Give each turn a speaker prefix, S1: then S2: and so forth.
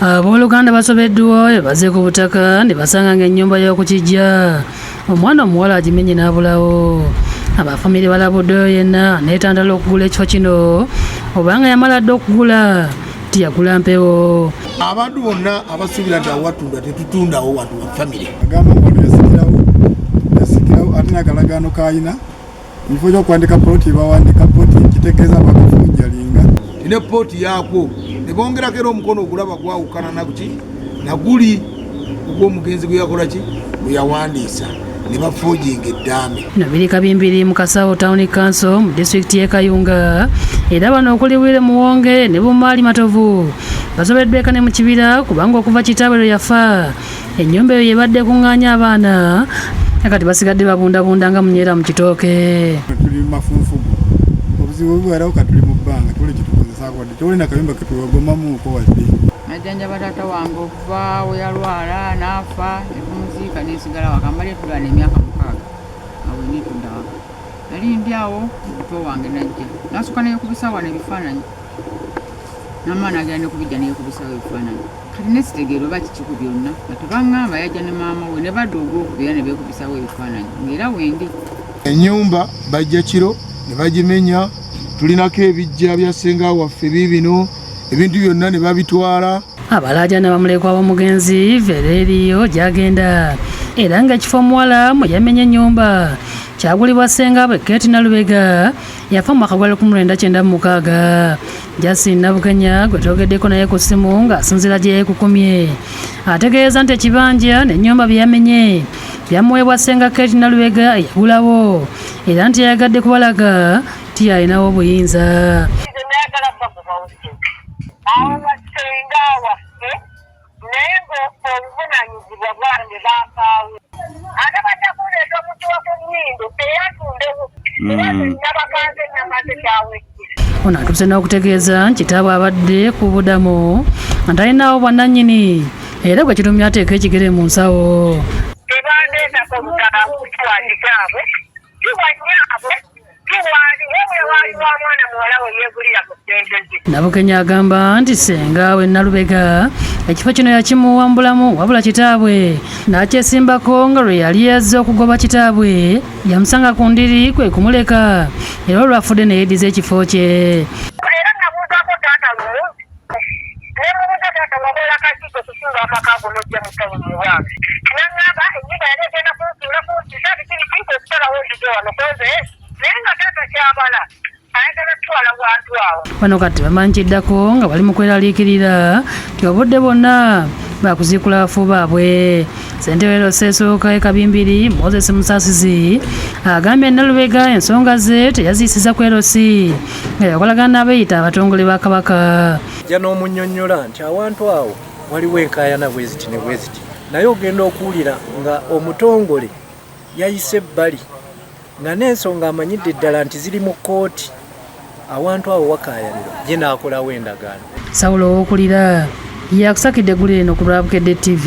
S1: Abooluganda basobeddwa baze ku butaka ne basanga ng'ennyumba y'okukijja omwana omuwala agimenye n'abulawo. Abafamire balabuddeyo yenna neetandala okugula ekifo kino obanga yamala dde okugula tiyagula mpewo.
S2: Abantu bonna abasuubira nti awatunda tetutundawo watu wa famire
S3: agamba omuntu yasikirawo ate n'akalagaano k'alina ekifo ky'okuwandika pooti bawandika pooti kitegeeza bakafunjalinga
S2: ne pooti yaakwo ne bongerako era omukono ogulaba gwawukana nakuki naguli ogw'omugenzi gwe yakola ki gwe yawandiisa ne bafoojinga eddaame.
S1: Nabiri Kabimbiri mu Kasawo Town Council mu disitulikiti y'e Kayunga era bano okuli Bwire Muwonge ne Bumaali Matovu basobeddweka ne mu kibira kubanga okuva kitaabwe lwe yafa ennyumba eyo yebadde kuŋŋaanya abaana kati basigadde babundabunda nga munyeera mu kitooke.
S3: Tuli mafunfugu obuzibu bwerawo katuli mu bbanga tuli kitukozesaako wadde tewulina kayumba ketuwegomamuuko wadde.
S4: Najjanjaba taata wange okuva we yalwala n'afa ne tumuziika n'esigala waka mbali etulwana emyaka 6 nga bwe nitunda waka nali ndi awo muto wange najja n'asooka neyekubisa wano ebifaananyi n'amaana agenda nekubijja neyekubisawo ebifaananyi kati nesitegeera oba kiki ku byonna nga tebaŋŋamba yajja ne maama we ne badda ogwokubira ne beekubisawo ebifaananyi ng'era wendi.
S2: Ennyumba bajja kiro ne bagimenya tulinako ebijja bya ssenga waffe biibino ebintu byonna ne babitwala.
S1: Abalaajana bamulekwa b'omugenzi Vereriyo gy'agenda era ng'ekifo omuwala mwe yamenya ennyumba kyagulibwa ssenga bwe Kate Nalubega yafa mu mwaka gwa 1996. Justin Nabukenya gwe twogeddeko naye ku ssimu ng'asinziira gye yeekukumye ategeeza nti ekibanja n'ennyumba bye yamenye byamuweebwa ssenga Kate Nalubega eyagulawo era nti yayagadde kubalaga ti alinawo obuyinza.
S5: Abasenga waffe naye ng'obuvunanyizibwa bwange baakaawe ate bajja kuleeta omuntu wakunyindo teyatundewo era nabakanze namaze kyawejje.
S1: Ono atuuse n'okutegeeza nti kitaabwe abadde ku budamu nti alinawo bwannannyini era gwe kitumye ateeka ekigere mu nsawo.
S5: Tebandeetako olutala kutwalikaabwe kiwanyaabwe kiwali yewe waali wa mwana muwala we yeegulira ku ssente ze.
S1: Nabukenya agamba nti ssenga we Nalubega ekifo kino yakimuwa mu bulamu wabula kitaabwe n'akyesimbako nga lwe yali yazze okugoba kitaabwe yamusanga ku ndiri kwe kumuleka era olwafudde ne yeediza ekifo kye.
S5: Era nabuuzaako taata lumunsi ne mubuuza taata wakola kakiko okusinga amaka ago n'ojja mu ttawo mu bwange n'aŋŋamba ennyumba yali egenda kunsuula kunsiisa bikiri kiiko okusalawo nzige wano koze naye nga taata kyabala ayagala kutwala bwantu awo.
S1: Bano kati bamanyikiddako nga bali mu kweraliikirira nti obudde bwonna bakuziikula bafu baabwe. Ssentebe Sseesooka e Kabimbiri Moses Musasizi agambye Nalubega ensonga ze teyaziisiza ku erosi nga yakolagana n'abeeyita abatongole ba Kabaka.
S6: Jja n'omunnyonnyola nti awantu awo waliwo enkaayana bweziti ne bweziti naye ogenda okuwulira nga omutongole yayise ebbali nga n'ensonga amanyidde ddala nti ziri mu kkooti awantu awo wakaayanirwa ye n'akolawo endagaano.
S1: Sawulo ow'okulira yakusakidde eggulu lino ku Lwabukedde TV.